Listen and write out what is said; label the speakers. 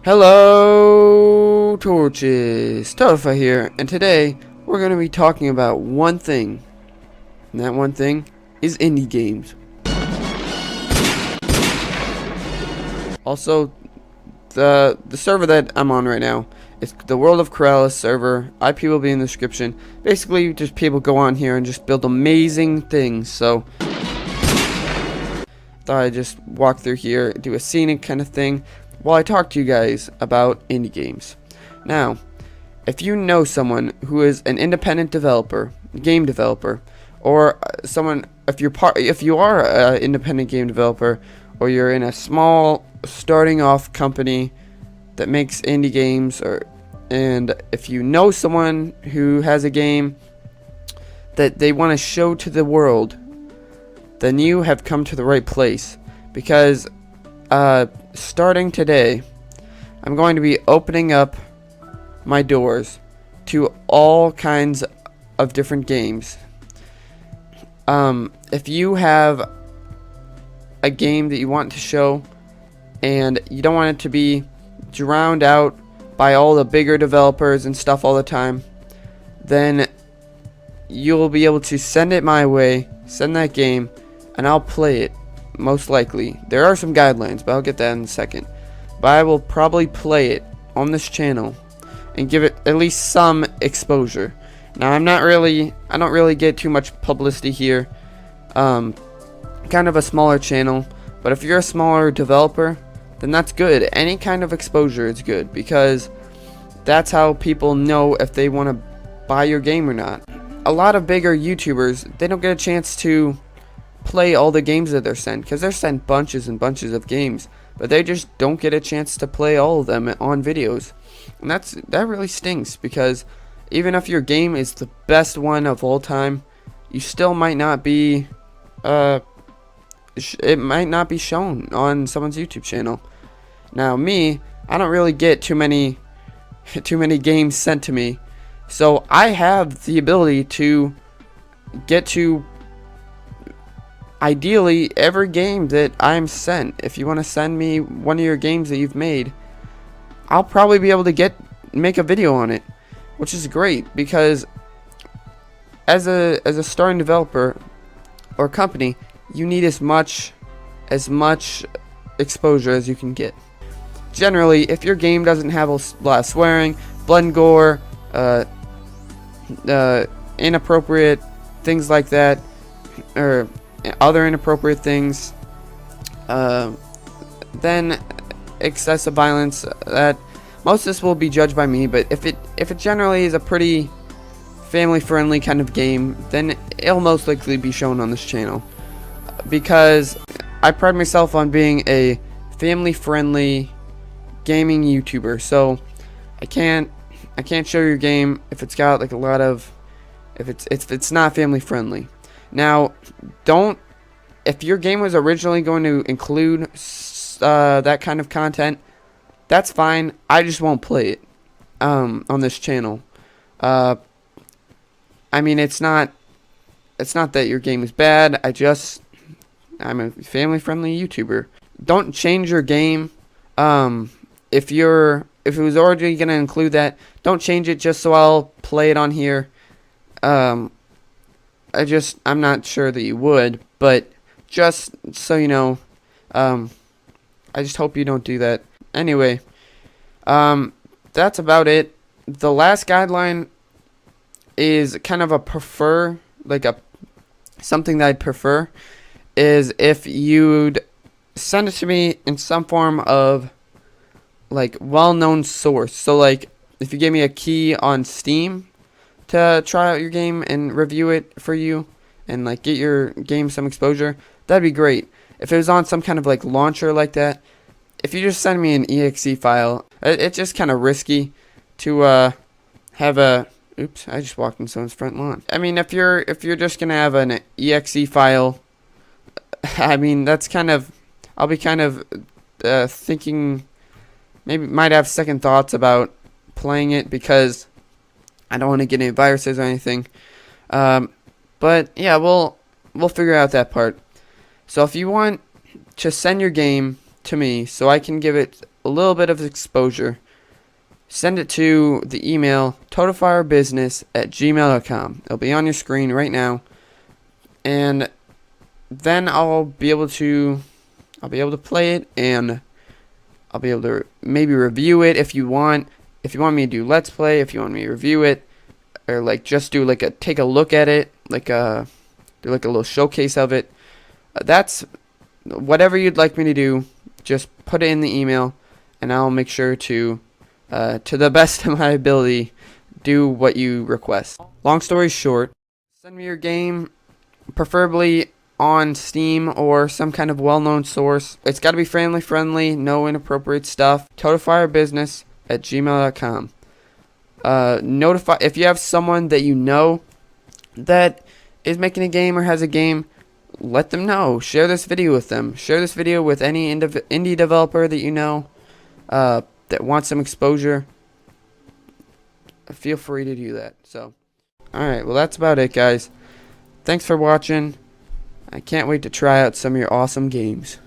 Speaker 1: Hello, Torches. Totifa here, and today we're going to be talking about one thing, and that one thing is indie games. Also, the server that I'm on right now is the World of Corrales server. IP will be in the description. Basically, just people go on here and just build amazing things. So, thought I'd just walk through here, do a scenic kind of thing, while I talk to you guys about indie games. Now, if you know someone who is an independent developer, game developer, or someone, if you are an independent game developer, or you're in a small starting off company that makes indie games, and if you know someone who has a game that they want to show to the world, then you have come to the right place, because starting today, I'm going to be opening up my doors to all kinds of different games. If you have a game that you want to show and you don't want it to be drowned out by all the bigger developers and stuff all the time, then you'll be able to send it my way, send that game, and I'll play it. Most likely. There are some guidelines, but I'll get that in a second. But I will probably play it on this channel and give it at least some exposure. Now, I don't really get too much publicity here. Kind of a smaller channel, but if you're a smaller developer, then that's good. Any kind of exposure is good, because that's how people know if they want to buy your game or not. A lot of bigger YouTubers, they don't get a chance to play all the games that they're sent, because they're sent bunches and bunches of games, but they just don't get a chance to play all of them on videos. And that really stinks, because even if your game is the best one of all time, you still might not be it might not be shown on someone's YouTube channel. Now, me, I don't really get too many games sent to me, so I have the ability to get to ideally every game that I'm sent. If you want to send me one of your games that you've made, I'll probably be able to make a video on it, which is great, because as a starting developer or company, you need as much exposure as you can get. Generally, if your game doesn't have a lot of swearing, blood and gore, inappropriate things like that, or other inappropriate things, then excessive violence, that most of this will be judged by me. But if it generally is a pretty family friendly kind of game, then it'll most likely be shown on this channel, because I pride myself on being a family friendly gaming YouTuber. So I can't show your game if it's got like a lot of, if it's not family friendly. Now, if your game was originally going to include that kind of content, that's fine. I just won't play it on this channel. I mean, it's not that your game is bad. I'm a family-friendly YouTuber. Don't change your game. If it was already going to include that, don't change it just so I'll play it on here. I'm not sure that you would, but just so you know, I just hope you don't do that. Anyway, that's about it. The last guideline is kind of something that I'd prefer, is if you'd send it to me in some form of like well-known source. So like if you gave me a key on Steam to try out your game and review it for you and like get your game some exposure, that'd be great. If it was on some kind of like launcher like that, if you just send me an exe file, it's just kind of risky to have a, oops, I just walked in someone's front lawn. I mean, if you're just gonna have an exe file, I mean, that's kind of, I'll be kind of thinking, maybe might have second thoughts about playing it, because I don't want to get any viruses or anything. But yeah, we'll figure out that part. So if you want to send your game to me so I can give it a little bit of exposure, send it to the email totalfirebusiness@gmail.com. It'll be on your screen right now, and then I'll be able to play it, and I'll be able to maybe review it if you want. If you want me to do Let's Play, if you want me to review it, or like just do like take a look at it, like do like a little showcase of it. That's whatever you'd like me to do. Just put it in the email, and I'll make sure to the best of my ability, do what you request. Long story short, send me your game, preferably on Steam or some kind of well-known source. It's got to be family friendly, no inappropriate stuff. totalfirebusiness@gmail.com. Notify if you have someone that you know that is making a game or has a game. Let them know. Share this video with them. Share this video with any indie developer that you know that wants some exposure. Feel free to do that. So, alright, well that's about it, guys. Thanks for watching. I can't wait to try out some of your awesome games.